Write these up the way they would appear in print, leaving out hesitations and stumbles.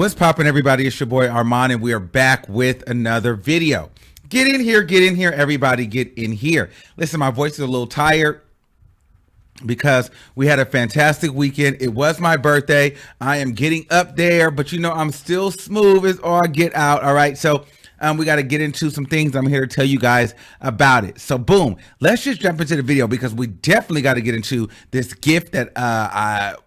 What's poppin', everybody? It's your boy Armon, and we are back with another video. Get in here, everybody, get in here. Listen, my voice is a little tired because we had a fantastic weekend. It was my birthday. I am getting up there, but you know, I'm still smooth as all get out. All right, so we got to get into some things. I'm here to tell you guys about it. So boom, let's just jump into the video because we definitely got to get into this gift that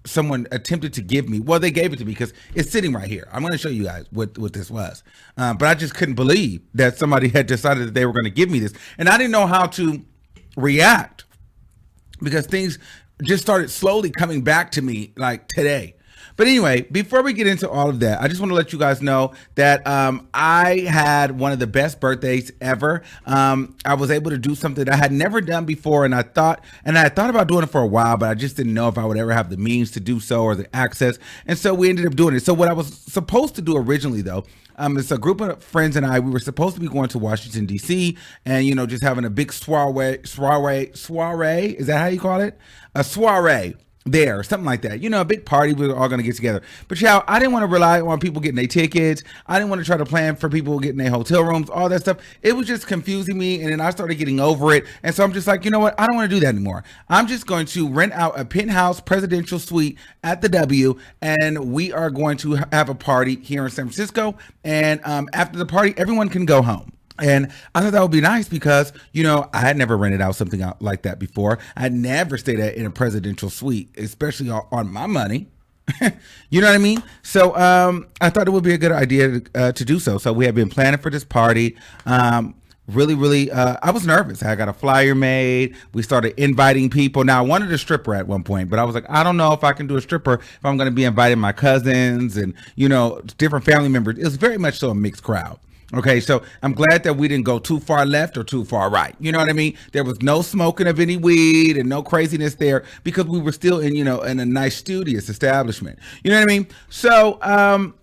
someone attempted to give me. Well, they gave it to me because it's sitting right here. I'm going to show you guys what this was. But I just couldn't believe that somebody had decided that they were going to give me this. And I didn't know how to react because things just started slowly coming back to me like today. But anyway, before we get into all of that, I just want to let you guys know that I had one of the best birthdays ever. I was able to do something that I had never done before, and I thought about doing it for a while, but I just didn't know if I would ever have the means to do so or the access. And so we ended up doing it. So what I was supposed to do originally, though, it's a group of friends and we were supposed to be going to Washington, D.C. and, you know, just having a big soiree. Is that how you call it? A soiree. There, something like that. You know, a big party. We were all going to get together. But yeah, I didn't want to rely on people getting their tickets. I didn't want to try to plan for people getting their hotel rooms, all that stuff. It was just confusing me. And then I started getting over it. And so I'm just like, you know what? I don't want to do that anymore. I'm just going to rent out a penthouse presidential suite at the W. And we are going to have a party here in San Francisco. And after the party, everyone can go home. And I thought that would be nice because, you know, I had never rented out something out like that before. I had never stayed in a presidential suite, especially on my money. You know what I mean? So I thought it would be a good idea to do so. So we have been planning for this party. Really, I was nervous. I got a flyer made. We started inviting people. Now, I wanted a stripper at one point, but I was like, I don't know if I can do a stripper if I'm going to be inviting my cousins and, you know, different family members. It was very much so a mixed crowd. Okay, so I'm glad that we didn't go too far left or too far right. You know what I mean? There was no smoking of any weed and no craziness there because we were still in, you know, in a nice studious establishment. You know what I mean? So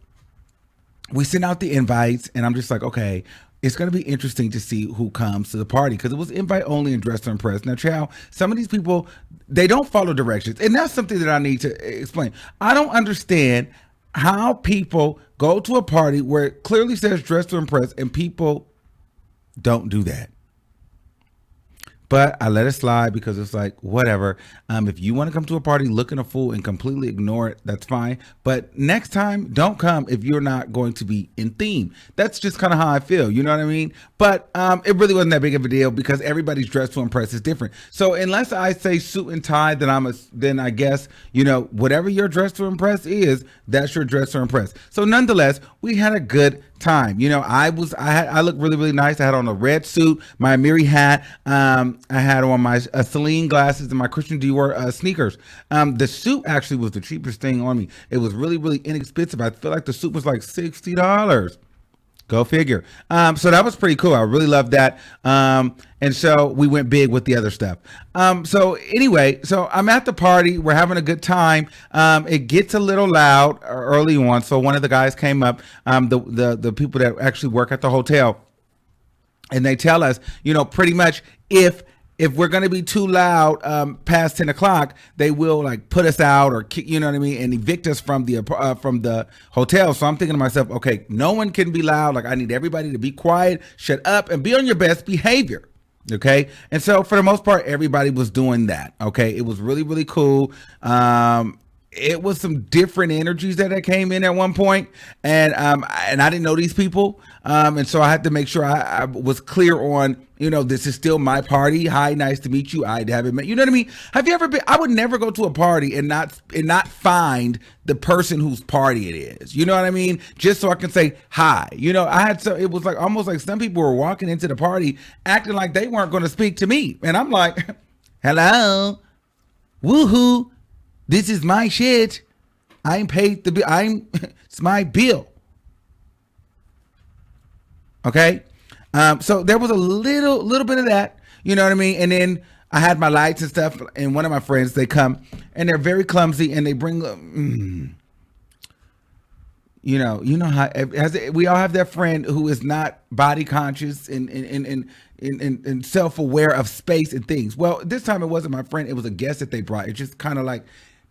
we sent out the invites and I'm just like, okay, it's going to be interesting to see who comes to the party because it was invite only and dress to impress. Now, child, some of these people, they don't follow directions. And that's something that I need to explain. I don't understand how people go to a party where it clearly says dress to impress and people don't do that. But I let it slide because it's like, whatever. If you want to come to a party looking a fool and completely ignore it, that's fine. But next time, don't come if you're not going to be in theme. That's just kind of how I feel. You know what I mean? But it really wasn't that big of a deal because everybody's dress to impress is different. So unless I say suit and tie, then I guess, you know, whatever your dress to impress is, that's your dress to impress. So nonetheless, we had a good time. You know, I looked really nice. I had on a red suit, my Amiri hat. I had on my Celine glasses and my Christian Dior sneakers. The suit actually was the cheapest thing on me. It was really inexpensive. I feel like the suit was like $60. Go figure. So that was pretty cool. I really loved that. And so we went big with the other stuff. So anyway, so I'm at the party. We're having a good time. It gets a little loud early on. So one of the guys came up, the people that actually work at the hotel, and they tell us, you know, pretty much if we're going to be too loud past 10 o'clock, they will like put us out or kick, you know what I mean, and evict us from the hotel. So I'm thinking to myself, okay, no one can be loud. Like I need everybody to be quiet, shut up, and be on your best behavior. Okay. And so for the most part, everybody was doing that. Okay. It was really cool. It was some different energies that came in at one point, and I didn't know these people, and so I had to make sure I was clear on, you know, this is still my party. Hi, nice to meet you. I haven't met. You know what I mean? Have you ever been? I would never go to a party and not find the person whose party it is. You know what I mean? Just so I can say hi. You know, it was like almost like some people were walking into the party acting like they weren't going to speak to me, and I'm like, hello, woohoo. This is my shit. I ain't paid the bill. It's my bill. Okay. So there was a little bit of that, you know what I mean? And then I had my lights and stuff, and one of my friends, they come and they're very clumsy and they bring, you know how we all have that friend who is not body conscious and self-aware of space and things. Well, this time it wasn't my friend. It was a guest that they brought. It's just kind of like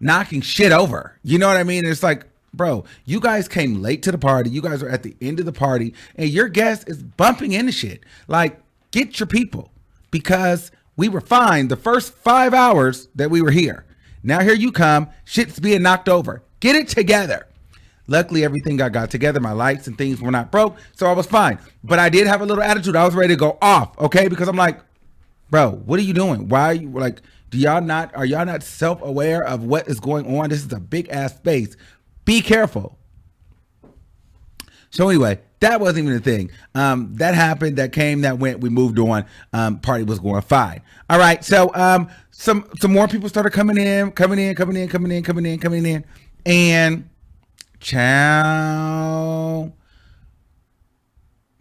knocking shit over. You know what I mean? It's like, Bro, you guys came late to the party. You guys are at the end of the party, and your guest is bumping into shit. Like, get your people, because we were fine the first 5 hours that we were here. Now here you come, shit's being knocked over. Get it together. Luckily, everything got together. My lights and things were not broke, so I was fine. But I did have a little attitude. I was ready to go off, okay? Because I'm like, bro, what are you doing? Why are you like? Are y'all not self-aware of what is going on? This is a big ass space. Be careful. So anyway, that wasn't even a thing. That happened. That came. That went. We moved on. Party was going fine. All right. So some more people started coming in, and ciao.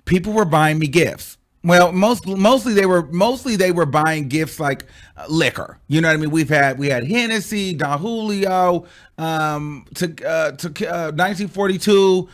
People were buying me gifts. Well, mostly they were buying gifts like liquor. You know what I mean? We had Hennessy, Don Julio, 1942,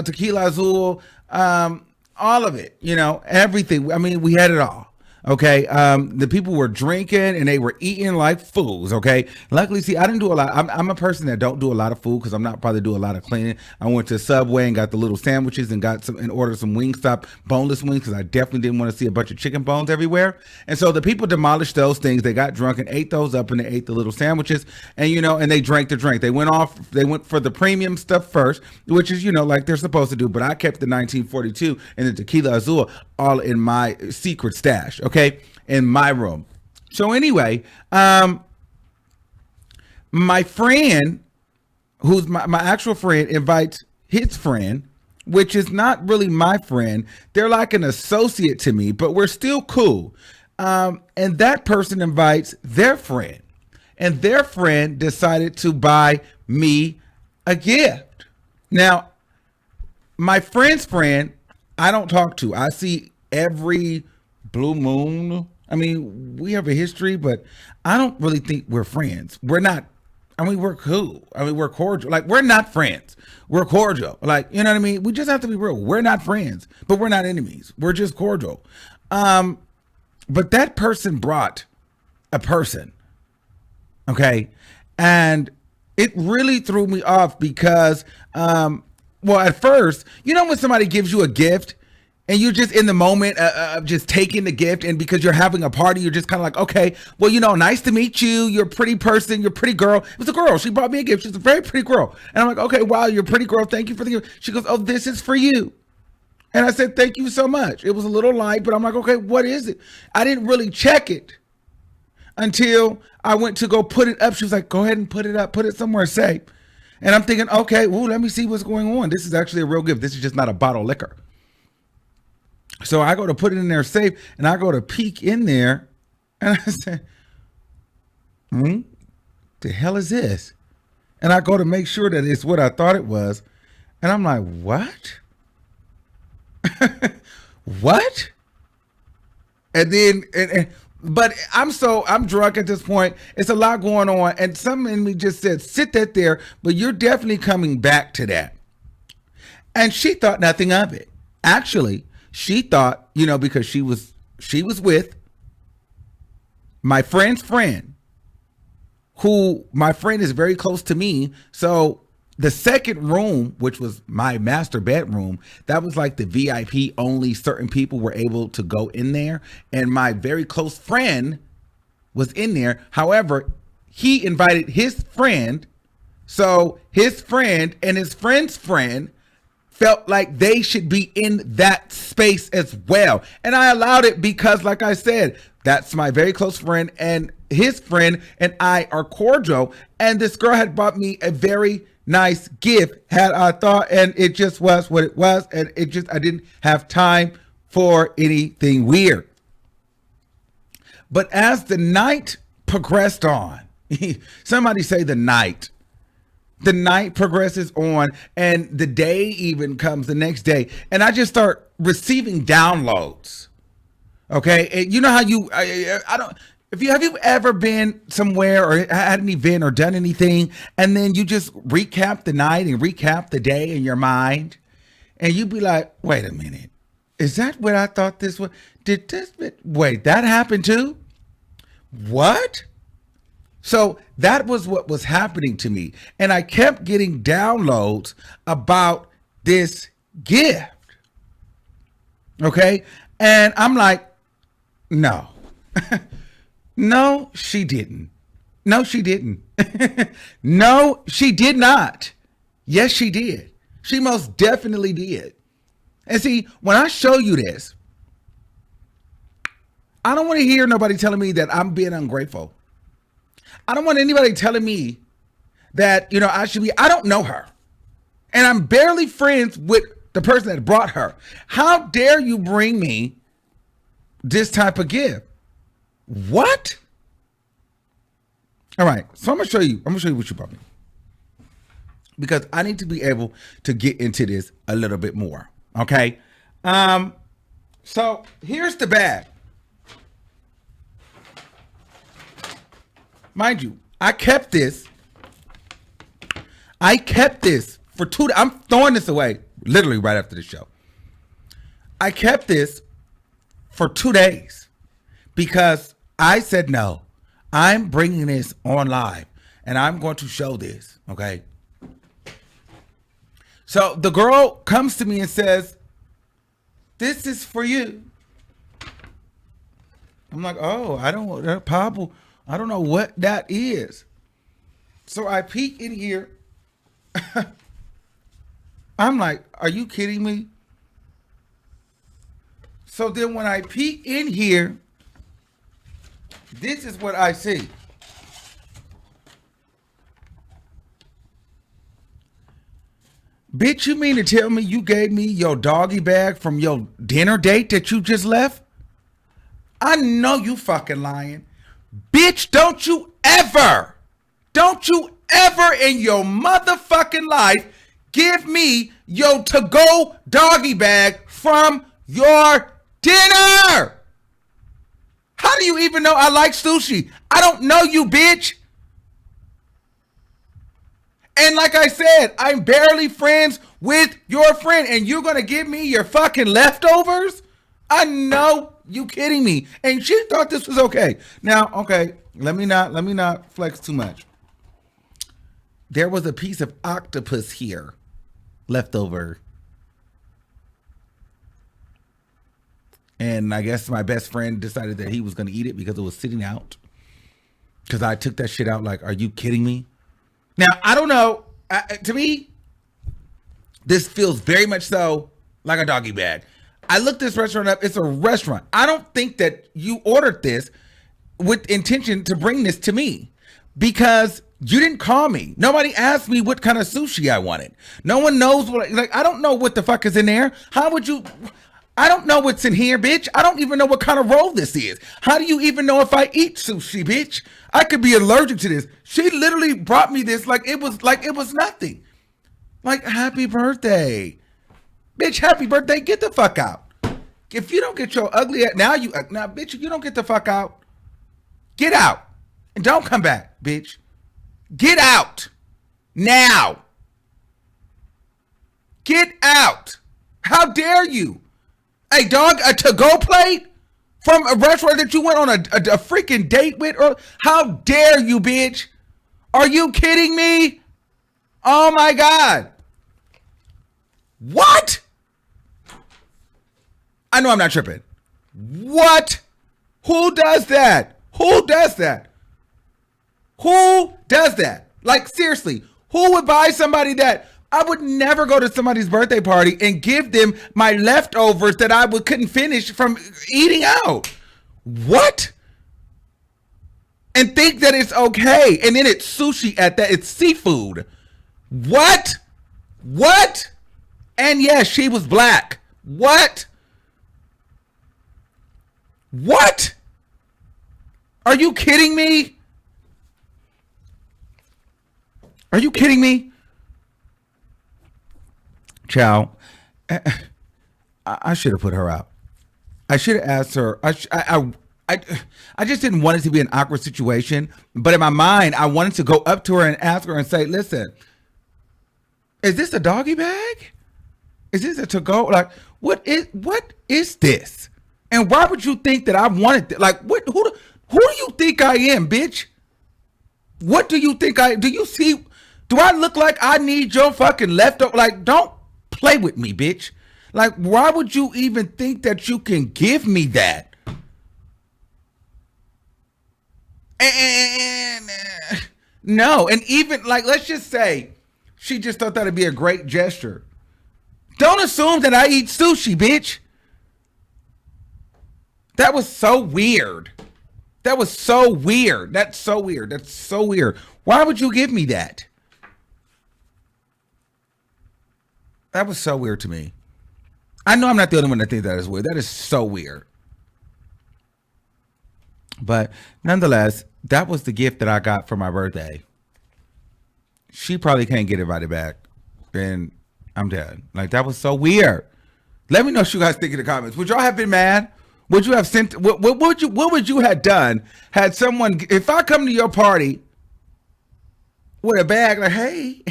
Tequila Azul, all of it. You know, everything. I mean, we had it all. Okay. The people were drinking and they were eating like fools. Okay. Luckily, see, I didn't do a lot. I'm a person that don't do a lot of food because I'm not probably do a lot of cleaning. I went to Subway and got the little sandwiches and ordered some Wingstop boneless wings because I definitely didn't want to see a bunch of chicken bones everywhere. And so the people demolished those things. They got drunk and ate those up, and they ate the little sandwiches, and and they drank the drink. They went for the premium stuff first, which is, like they're supposed to do. But I kept the 1942 and the Tequila Azul all in my secret stash. Okay, in my room. So anyway, my friend, who's my actual friend, invites his friend, which is not really my friend. They're like an associate to me, but we're still cool. And that person invites their friend, and their friend decided to buy me a gift. Now, my friend's friend, I don't talk to. I see every blue moon. I mean, we have a history, but I don't really think we're friends. We're not. I mean, we're cool. I mean, we're cordial. Like, we're not friends. We're cordial. Like, you know what I mean? We just have to be real. We're not friends, but we're not enemies. We're just cordial. But that person brought a person. Okay. And it really threw me off because, at first, when somebody gives you a gift, and you're just in the moment of just taking the gift, and because you're having a party, you're just kind of like, okay, well, nice to meet you. You're a pretty person. You're a pretty girl. It was a girl. She brought me a gift. She's a very pretty girl. And I'm like, okay, wow, you're a pretty girl. Thank you for the gift. She goes, oh, this is for you. And I said, thank you so much. It was a little light, but I'm like, okay, what is it? I didn't really check it until I went to go put it up. She was like, go ahead and put it up. Put it somewhere safe. And I'm thinking, okay, let me see what's going on. This is actually a real gift. This is just not a bottle of liquor. So I go to put it in there safe, and I go to peek in there, and I said, the hell is this? And I go to make sure that it's what I thought it was. And I'm like, what? What? And then, but I'm drunk at this point. It's a lot going on. And something in me just said, sit that there, but you're definitely coming back to that. And she thought nothing of it. Actually, she thought, because she was with my friend's friend, who my friend is very close to me. So the second room, which was my master bedroom, that was like the VIP only. Certain people were able to go in there. And my very close friend was in there. However, he invited his friend. So his friend and his friend's friend felt like they should be in that space as well. And I allowed it because, like I said, that's my very close friend, and his friend and I are cordial. And this girl had bought me a very nice gift, had I thought, and it just was what it was. And I didn't have time for anything weird. But as the night progressed on, somebody say the night progresses on, and the day even comes the next day, and I just start receiving downloads. Okay, and you know how I don't. Have you ever been somewhere or had an event or done anything, and then you just recap the night and recap the day in your mind, and you be like, wait a minute, is that what I thought this was? Wait, that happened too? What? So that was what was happening to me. And I kept getting downloads about this gift. Okay. And I'm like, no, no, she didn't. No, she didn't. No, she did not. Yes, she did. She most definitely did. And see, when I show you this, I don't want to hear nobody telling me that I'm being ungrateful. I don't want anybody telling me that, I should be, I don't know her. And I'm barely friends with the person that brought her. How dare you bring me this type of gift? What? All right. So I'm going to show you what you brought me. Because I need to be able to get into this a little bit more. Okay. So here's the bag. Mind you, I kept this for 2 days. I'm throwing this away literally right after the show. I kept this for 2 days because I said, no, I'm bringing this on live and I'm going to show this. Okay. So the girl comes to me and says, this is for you. I'm like, oh, I don't know what that is. So I peek in here. I'm like, are you kidding me? So then when I peek in here, this is what I see. Bitch, you mean to tell me you gave me your doggy bag from your dinner date that you just left? I know you fucking lying. Bitch, don't you ever in your motherfucking life give me your to-go doggy bag from your dinner. How do you even know I like sushi? I don't know you, bitch. And like I said, I'm barely friends with your friend and you're going to give me your fucking leftovers? I know you kidding me. And she thought this was okay. Now, okay, let me not flex too much. There was a piece of octopus here left over. And I guess my best friend decided that he was going to eat it because it was sitting out. Because I took that shit out like, are you kidding me? Now, I don't know. To me, this feels very much so like a doggy bag. I looked this restaurant up. It's a restaurant. I don't think that you ordered this with intention to bring this to me because you didn't call me. Nobody asked me what kind of sushi I wanted. No one knows I don't know what the fuck is in there. How would you? I don't know what's in here, bitch. I don't even know what kind of roll this is. How do you even know if I eat sushi, bitch? I could be allergic to this. She literally brought me this like it was nothing. Like, happy birthday. Bitch, happy birthday. Get the fuck out. If you don't get your ugly ass, now bitch, if you don't get the fuck out, get out. And don't come back, bitch. Get out. Now. Get out. How dare you? Hey, dog, a to-go plate from a restaurant that you went on a freaking date with? Or how dare you, bitch? Are you kidding me? Oh, my God. What? I know I'm not tripping. What? Who does that? Who does that? Who does that? Like, seriously, who would buy somebody that? I would never go to somebody's birthday party and give them my leftovers that I couldn't finish from eating out. What? And think that it's okay. And then it's sushi at that. It's seafood. What? What? And yes, she was black. What? What? Are you kidding me? Are you kidding me? Chow, I should have put her out. I should have asked her. I just didn't want it to be an awkward situation. But in my mind, I wanted to go up to her and ask her and say, listen, is this a doggy bag? Is this a to-go? Like, what is this? And why would you think that I wanted this? Like, who do you think I am, bitch? What do you think do you see? Do I look like I need your fucking leftover? Like, don't play with me, bitch. Like, why would you even think that you can give me that? And no, and even like, let's just say she just thought that'd be a great gesture. Don't assume that I eat sushi, bitch. That was so weird. That was so weird. That's so weird. That's so weird. Why would you give me that? That was so weird to me. I know I'm not the only one that thinks that is weird. That is so weird. But nonetheless, that was the gift that I got for my birthday. She probably can't get invited back. And I'm dead. Like, that was so weird. Let me know what you guys think in the comments. Would y'all have been mad? Would you have sent, what would you have done had someone, if I come to your party with a bag like, hey,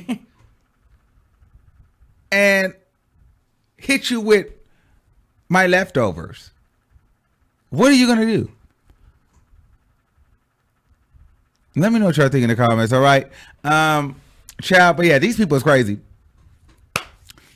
and hit you with my leftovers, what are you going to do? Let me know what y'all think in the comments, all right? Ciao, but yeah, these people is crazy.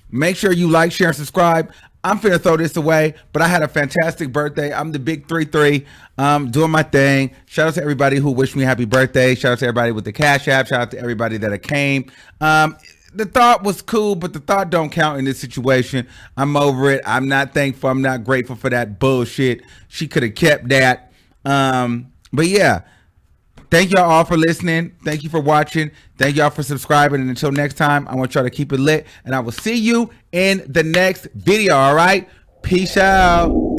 Make sure you like, share, and subscribe. I'm finna throw this away, but I had a fantastic birthday. I'm the big 3-3, doing my thing. Shout out to everybody who wished me happy birthday. Shout out to everybody with the Cash App. Shout out to everybody that came. The thought was cool, but the thought don't count in this situation. I'm over it. I'm not thankful. I'm not grateful for that bullshit. She could have kept that. But yeah, thank y'all all for listening. Thank you for watching. Thank y'all for subscribing. And until next time, I want y'all to keep it lit. And I will see you in the next video. All right. Peace out.